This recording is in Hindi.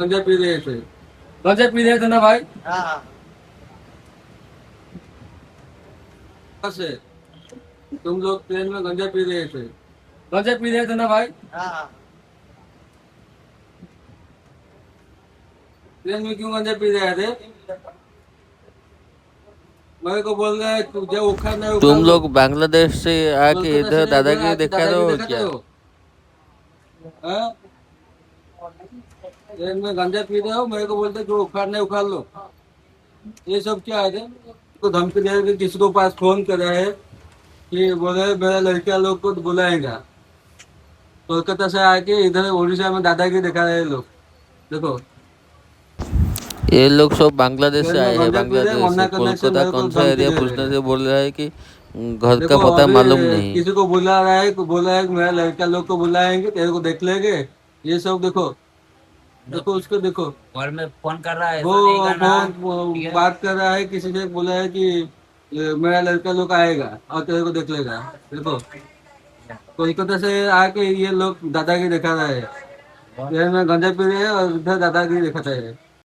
गंजा पी रहे थे। गंजा पी रहे थे ना भाई? हाँ। कहाँ से? तुम लोग ट्रेन में गंजा पी रहे थे? गंजा पी रहे थे ना भाई? हाँ। ट्रेन में क्यों गंजा पी रहे थे? मेरे को बोल रहे हैं तुझे उखाड़ नहीं उखाड़ तुम लो। लोग बांग्लादेश से आके कोलकाता इधर से इधर दादागिरी आके दिखा रहे दादागिरी हो दिखाते क्या? हो? हाँ? ट्रेन में गंजा पी रहे हो, मेरे को बोलते जो उखाड़ नहीं उखाड़ लो। ये सब क्या है? तो धमकी दे के किसी को पास फोन करा है कि बोले मेरा लड़का लोग को बुलाएगा। कोलकाता से आके इधर उड़ीसा में दादागिरी दिखा रहे हैं लोग। देखो, ये लोग सब बांग्लादेश से ट्रेन में आए हैं। गंजा पी रहे हैं, बांग्लादेश से मना करने से कोलकाता मेरे को कौन सा धमकी एरिया दे रहे पूछने हैं। से बोल रहा है कि घर का देखो पता अभी मालूम नहीं। किसी को बुला रहा है, बोला है कि मेरा लड़का लोग को बुलाएंगे, तेरे को देख लेंगे। ये सब देखो, देखो उसको देखो। घर में फोन कर रहा है, वो ऐसा नहीं करना। ठीक है। बात कर रहा है, किसी ने बोला है कि मेरा लड़का लोग आएगा और तेरे को देख लेगा। देखो, कोलकाता से आके ये लोग दादागिरी दिखा रहा है। ट्रेन में गंजा पी रहे हैं और इधर दादागिरी दिखाता है।